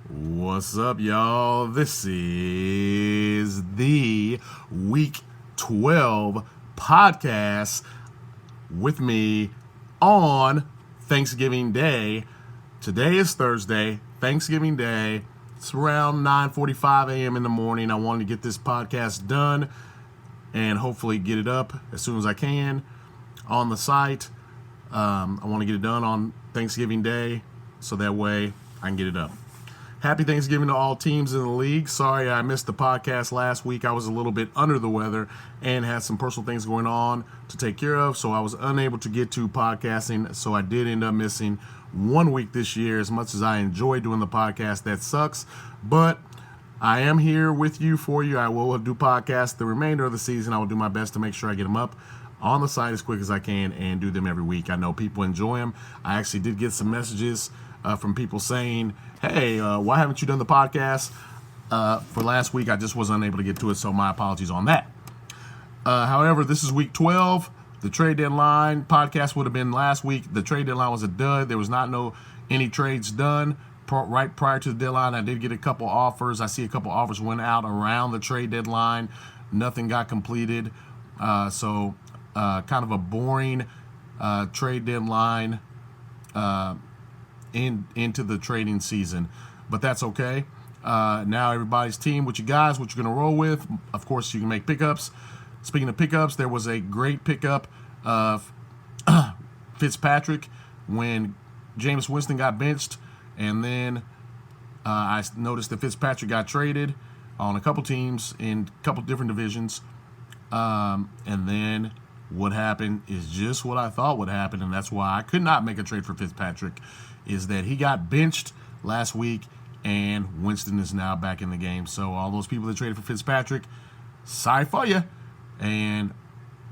What's up, y'all? This is the Week 12 podcast with me on Thanksgiving Day. Today is Thursday, Thanksgiving Day. It's around 9:45 a.m. in the morning. I wanted to get this podcast done and hopefully get it up as soon as I can on the site. I want to get it done on Thanksgiving Day so that way I can get it up. Happy Thanksgiving to all teams in the league. Sorry I missed the podcast last week. I was a little bit under the weather and had some personal things going on to take care of, so I was unable to get to podcasting. So I did end up missing 1 week this year. As much as I enjoy doing the podcast, that sucks. But I am here with you, for you. I will do podcasts the remainder of the season. I will do my best to make sure I get them up on the site as quick as I can and do them every week. I know people enjoy them. I actually did get some messages from people saying, hey, why haven't you done the podcast for last week? I just was unable to get to it, so my apologies on that. However, this is week 12. The trade deadline podcast would have been last week. The trade deadline was a dud. There was not any trades done right prior to the deadline. I did get a couple offers. I see a couple offers went out around the trade deadline. Nothing got completed. So kind of a boring trade deadline into the trading season, but that's okay. Now everybody's team with you guys, what you're going to roll with. Of course, you can make pickups. Speaking of pickups, there was a great pickup of Fitzpatrick when Jameis Winston got benched, and then I noticed that Fitzpatrick got traded on a couple teams in a couple different divisions, and then what happened is just what I thought would happen, and that's why I could not make a trade for Fitzpatrick, is that he got benched last week, and Winston is now back in the game. So all those people that traded for Fitzpatrick, sorry for you. And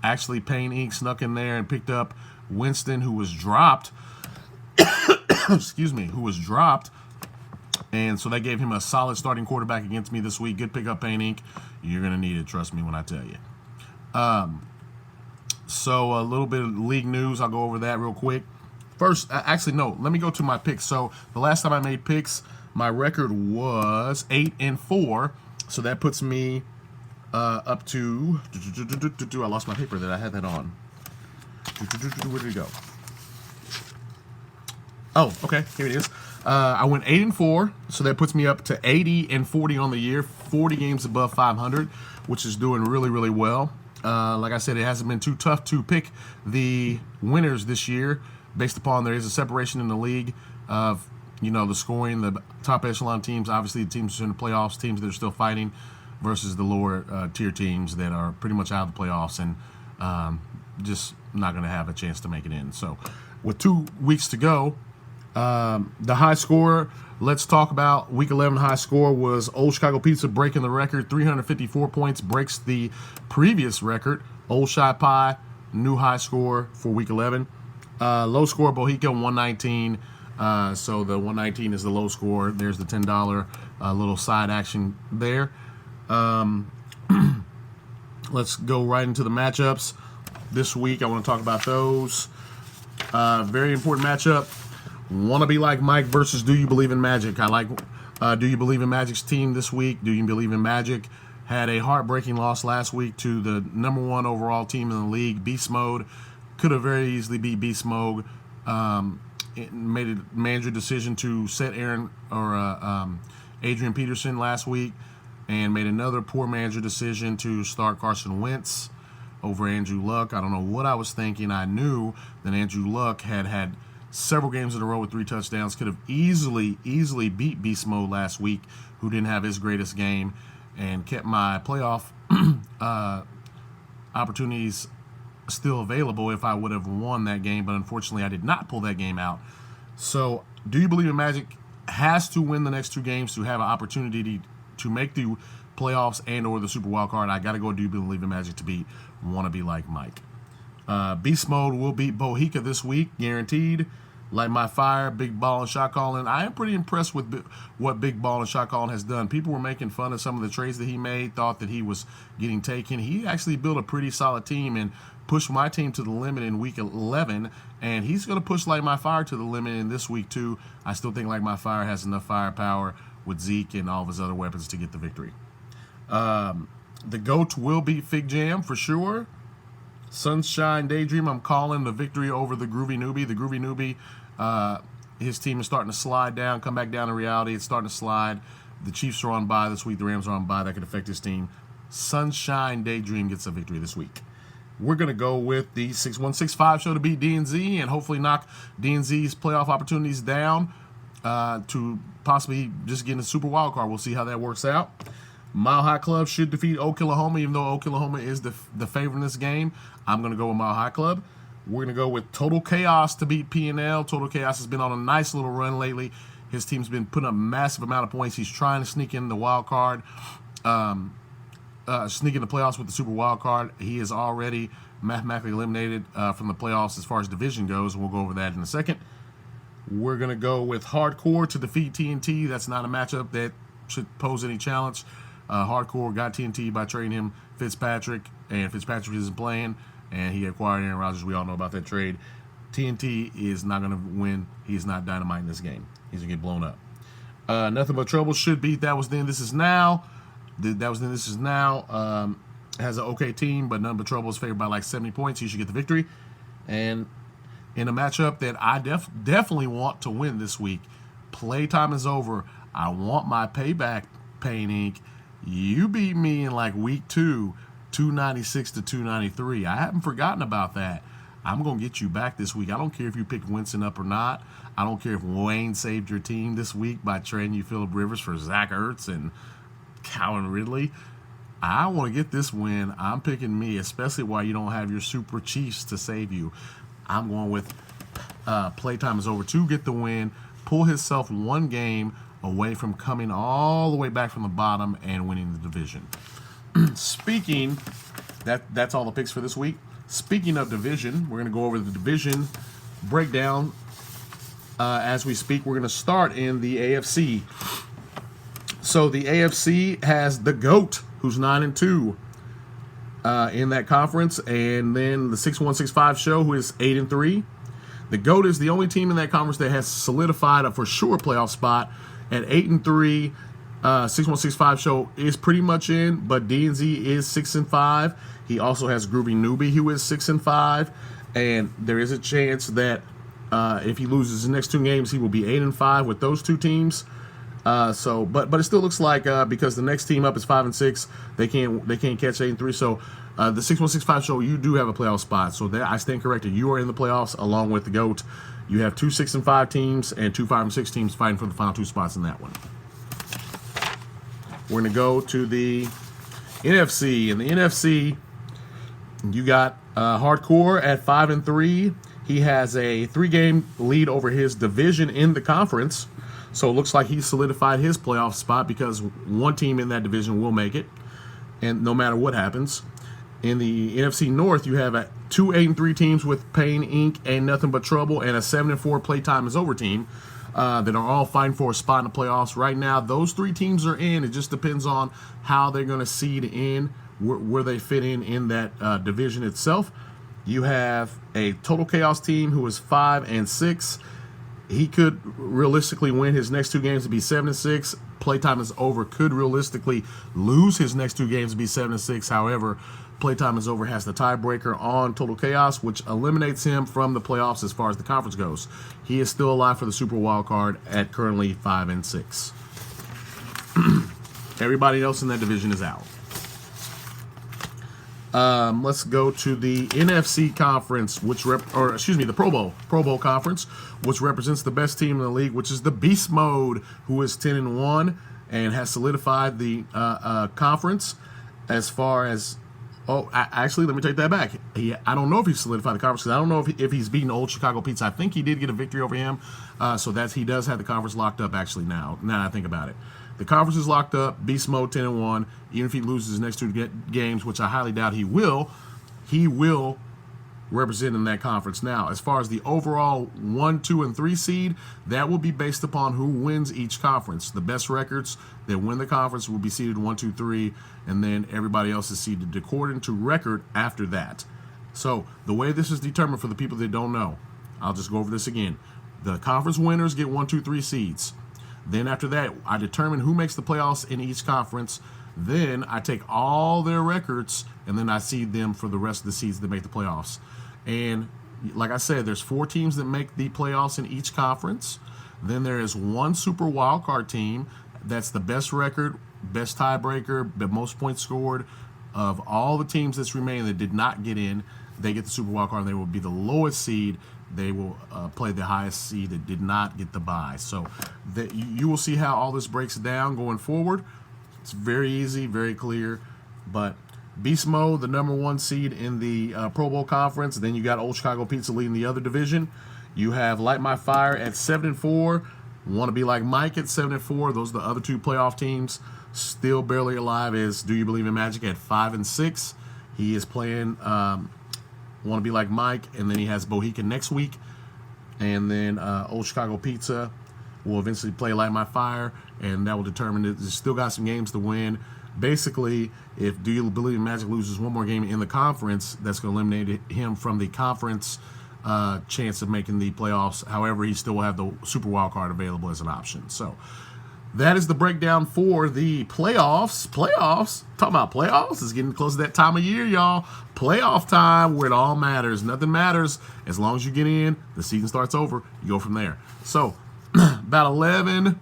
actually, Payne Inc. snuck in there and picked up Winston, who was dropped. Excuse me, who was dropped. And so that gave him a solid starting quarterback against me this week. Good pickup, Payne Inc. You're going to need it, trust me when I tell you. So a little bit of league news. I'll go over that real quick. First, actually, no, let me go to my picks. So the last time I made picks, my record was 8-4. So that puts me up to, I lost my paper that I had that on. Where did it go? Oh, okay, here it is. I went 8-4, so that puts me up to 80-40 on the year, 40 games above 500, which is doing really, really well. Like I said, it hasn't been too tough to pick the winners this year, based upon there is a separation in the league of, the scoring, the top echelon teams, obviously the teams in the playoffs, teams that are still fighting, versus the lower tier teams that are pretty much out of the playoffs and just not going to have a chance to make it in. So with 2 weeks to go, the high scorer, let's talk about week 11 high score was Old Chicago Pizza breaking the record, 354 points, breaks the previous record. Old Shy Pie, new high score for week 11. Low score, Bohica, 119. So the 119 is the low score. There's the $10 little side action there. Let's go right into the matchups this week. I want to talk about those. Very important matchup. Want to be like Mike versus Do You Believe in Magic? I like Do You Believe in Magic's team this week. Do You Believe in Magic had a heartbreaking loss last week to the number 1 overall team in the league, Beast Mode. Could have very easily beat Beast Mode. It made a manager decision to set Adrian Peterson last week, and made another poor manager decision to start Carson Wentz over Andrew Luck. I don't know what I was thinking. I knew that Andrew Luck had several games in a row with 3 touchdowns, could have easily beat Beast Mode last week, who didn't have his greatest game, and kept my playoff opportunities still available if I would have won that game, but unfortunately I did not pull that game out. So Do You Believe in Magic has to win the next 2 games to have an opportunity to make the playoffs and or the Super Wild Card. I got to go Do You Believe in Magic to beat Want to Be Like Mike. Beast Mode will beat Bohica this week, guaranteed. Light My Fire, Big Ball and Shot Calling. I am pretty impressed with what Big Ball and Shot Calling has done. People were making fun of some of the trades that he made, thought that he was getting taken. He actually built a pretty solid team and pushed my team to the limit in week 11, and he's going to push Light My Fire to the limit in this week too. I still think Light My Fire has enough firepower with Zeke and all of his other weapons to get the victory. The GOAT will beat Fig Jam for sure. Sunshine Daydream, I'm calling the victory over the Groovy Newbie. The Groovy Newbie, his team is starting to slide down, come back down to reality. It's starting to slide. The Chiefs are on bye this week. The Rams are on bye. That could affect his team. Sunshine Daydream gets a victory this week. We're going to go with the 6165 show to beat DNZ and hopefully knock DNZ's playoff opportunities down to possibly just get in a super wild card. We'll see how that works out. Mile High Club should defeat Oklahoma, even though Oklahoma is the favorite in this game. I'm going to go with Mile High Club. We're going to go with Total Chaos to beat PNL. Total Chaos has been on a nice little run lately. His team's been putting up a massive amount of points. He's trying to sneak in the wild card. Sneak in the playoffs with the super wild card. He is already mathematically eliminated from the playoffs as far as division goes. We'll go over that in a second. We're going to go with Hardcore to defeat TNT. That's not a matchup that should pose any challenge. Hardcore got TNT by trading him Fitzpatrick, and Fitzpatrick isn't playing, and he acquired Aaron Rodgers. We all know about that trade. TNT is not going to win. He's not dynamite in this game. He's going to get blown up. Nothing But Trouble should beat That Was Then, This Is Now. That Was Then, This Is Now has an okay team, but Nothing But Trouble is favored by like 70 points. He should get the victory. And in a matchup that I definitely want to win this week, playtime is over. I want my payback, Pain Inc. You beat me in like week 2, 296 to 293. I haven't forgotten about that. I'm going to get you back this week. I don't care if you picked Winston up or not. I don't care if Wayne saved your team this week by trading you Phillip Rivers for Zach Ertz and Calvin Ridley. I want to get this win. I'm picking me, especially while you don't have your Super Chiefs to save you. I'm going with playtime is over to get the win, pull himself one game away from coming all the way back from the bottom and winning the division. Speaking, that's all the picks for this week. Speaking of division, we're going to go over the division breakdown as we speak. We're going to start in the AFC. So the AFC has the GOAT, who's 9-2 in that conference, and then the 6165 show, who is 8-3. The GOAT is the only team in that conference that has solidified a for sure playoff spot at 8-3. 6165 show is pretty much in, but DNZ is 6-5. He also has Groovy Newbie, who is 6-5, and there is a chance that if he loses his next 2 games, he will be 8-5 with those 2 teams. But it still looks like because the next team up is 5-6, they can't catch 8-3. So the 6165 show, you do have a playoff spot. So that I stand corrected. You are in the playoffs along with the GOAT. You have 2 6-5 teams and 2 5-6 teams fighting for the final 2 spots in that one. We're going to go to the NFC. In the NFC, you got Hardcore at 5-3. He has a 3-game lead over his division in the conference. So it looks like he solidified his playoff spot because one team in that division will make it, and no matter what happens. In the NFC North, you have 2 8-3 teams with Pain Inc. and Nothing But Trouble, and a 7-4 playtime is over team that are all fighting for a spot in the playoffs. Right now, those 3 teams are in. It just depends on how they're going to seed in, where they fit in that division itself. You have a Total Chaos team who is 5-6. He could realistically win his next 2 games to be 7-6. Playtime is over. Could realistically lose his next 2 games to be 7-6. However, Playtime is over has the tiebreaker on Total Chaos, which eliminates him from the playoffs as far as the conference goes. He is still alive for the Super Wild Card at currently 5-6. Everybody else in that division is out. Let's go to the NFC conference, the Pro Bowl conference, which represents the best team in the league, which is the Beast Mode, who is 10-1 and has solidified the conference. As far as actually, let me take that back. I don't know if he's solidified the conference because I don't know if he's beaten Old Chicago Pizza. I think he did get a victory over him, so he does have the conference locked up. Actually, now that I think about it. The conference is locked up. Beast Mode 10-1. Even if he loses his next 2 games, which I highly doubt he will represent in that conference. Now, as far as the overall 1, 2, and 3 seed, that will be based upon who wins each conference. The best records that win the conference will be seeded 1, 2, 3, and then everybody else is seeded according to record after that. So the way this is determined for the people that don't know, I'll just go over this again. The conference winners get 1, 2, 3 seeds. Then after that, I determine who makes the playoffs in each conference. Then I take all their records and then I seed them for the rest of the seeds that make the playoffs. And like I said, there's 4 teams that make the playoffs in each conference. Then there is 1 super wild card team that's the best record, best tiebreaker, the most points scored of all the teams that's remaining that did not get in. They get the super wild card. They will be the lowest seed. They will play the highest seed that did not get the bye. So you will see how all this breaks down going forward. It's very easy, very clear. But Beast Mode, the number 1 seed in the Pro Bowl conference. Then you got Old Chicago Pizza leading the other division. You have Light My Fire at 7-4. Want to be like Mike at 7-4. Those are the other 2 playoff teams. Still barely alive is Do You Believe in Magic at 5-6. He is playing Want to Be Like Mike, and then he has Bohican next week. And then Old Chicago Pizza will eventually play Light My Fire, and that will determine that there's still got some games to win. Basically, if Do You Believe in Magic loses one more game in the conference, that's going to eliminate him from the conference chance of making the playoffs. However, he still will have the Super Wild Card available as an option. So that is the breakdown for the playoffs. Talking about playoffs, it's getting close to that time of year, y'all. Playoff time where it all matters. Nothing matters as long as you get in. The season starts over. You go from there. So about 11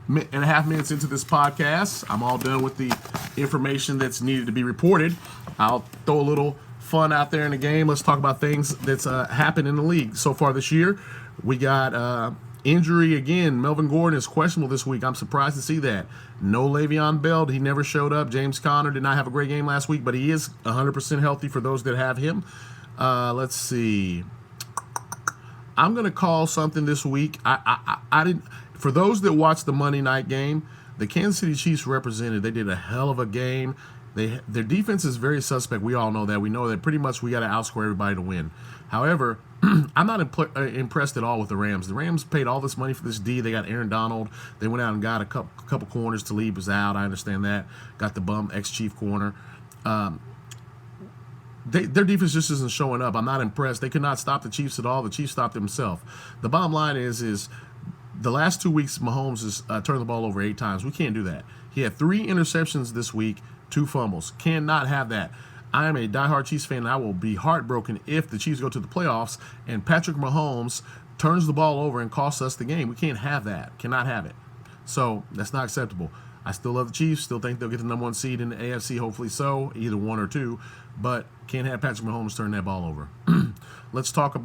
and a half minutes into this podcast, I'm all done with the information that's needed to be reported. I'll throw a little fun out there in the game. Let's talk about things that's happened in the league so far this year. We got injury again. Melvin Gordon is questionable this week. I'm surprised to see that. No Le'Veon Bell. He never showed up. James Conner did not have a great game last week, but he is 100% healthy for those that have him. Let's see. I'm going to call something this week. I didn't. For those that watched the Monday night game, the Kansas City Chiefs represented. They did a hell of a game. Their defense is very suspect. We all know that. We know that pretty much we got to outscore everybody to win. However, I'm not impressed at all with the Rams. The Rams paid all this money for this D. They got Aaron Donald. They went out and got a couple corners. Talib was out. I understand that. Got the bum ex-Chief corner. Their defense just isn't showing up. I'm not impressed. They could not stop the Chiefs at all. The Chiefs stopped themselves. The bottom line is the last 2 weeks, Mahomes has turned the ball over 8 times. We can't do that. He had 3 interceptions this week, 2 fumbles. Cannot have that. I am a diehard Chiefs fan, and I will be heartbroken if the Chiefs go to the playoffs and Patrick Mahomes turns the ball over and costs us the game. We can't have that. Cannot have it. So that's not acceptable. I still love the Chiefs. Still think they'll get the number 1 seed in the AFC, hopefully so, either 1 or 2. But can't have Patrick Mahomes turn that ball over. Let's go to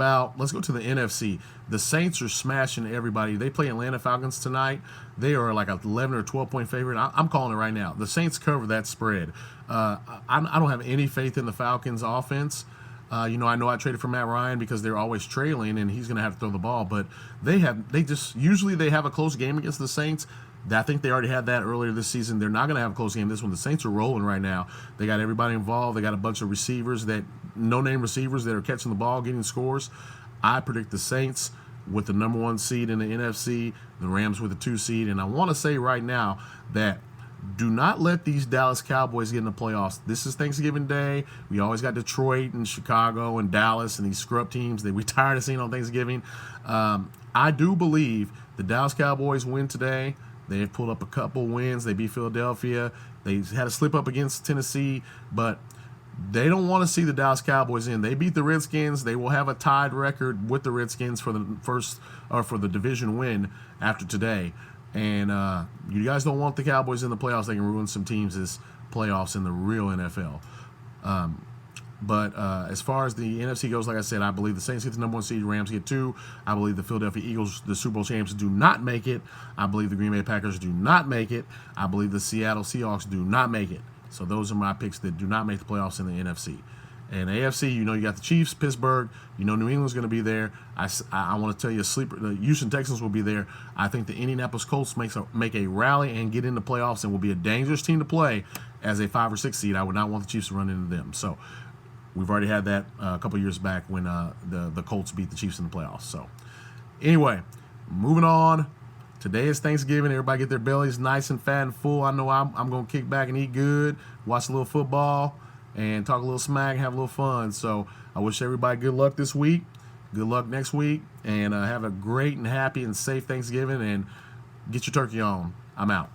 the NFC. The Saints are smashing everybody. They play Atlanta Falcons tonight. They are like an 11 or 12-point favorite. I'm calling it right now. The Saints cover that spread. I don't have any faith in the Falcons' offense. I know I traded for Matt Ryan because they're always trailing and he's going to have to throw the ball. But usually they have a close game against the Saints. I think they already had that earlier this season. They're not going to have a close game this one. The Saints are rolling right now. They got everybody involved. They got a bunch of receivers, no-name receivers that are catching the ball, getting scores. I predict the Saints with the number 1 seed in the NFC, the Rams with the 2 seed. And I want to say right now that do not let these Dallas Cowboys get in the playoffs. This is Thanksgiving Day. We always got Detroit and Chicago and Dallas and these scrub teams that we tired of seeing on Thanksgiving. I do believe the Dallas Cowboys win today. They've pulled up a couple wins. They beat Philadelphia. They had a slip up against Tennessee, but they don't want to see the Dallas Cowboys in. They beat the Redskins. They will have a tied record with the Redskins for the division win after today. And you guys don't want the Cowboys in the playoffs. They can ruin some teams' playoffs in the real NFL. But as far as the NFC goes, like I said, I believe the Saints get the number 1 seed, Rams get 2. I believe the Philadelphia Eagles, the Super Bowl champs, do not make it. I believe the Green Bay Packers do not make it. I believe the Seattle Seahawks do not make it. So those are my picks that do not make the playoffs in the NFC. And AFC, you got the Chiefs, Pittsburgh. New England's going to be there. I want to tell you, the Houston Texans will be there. I think the Indianapolis Colts make a rally and get into playoffs and will be a dangerous team to play as a 5 or 6 seed. I would not want the Chiefs to run into them. So we've already had that a couple years back when the Colts beat the Chiefs in the playoffs. So anyway, moving on. Today is Thanksgiving. Everybody get their bellies nice and fat and full. I know I'm going to kick back and eat good, watch a little football, and talk a little smack and have a little fun. So I wish everybody good luck this week. Good luck next week. And have a great and happy and safe Thanksgiving. And Get your turkey on. I'm out.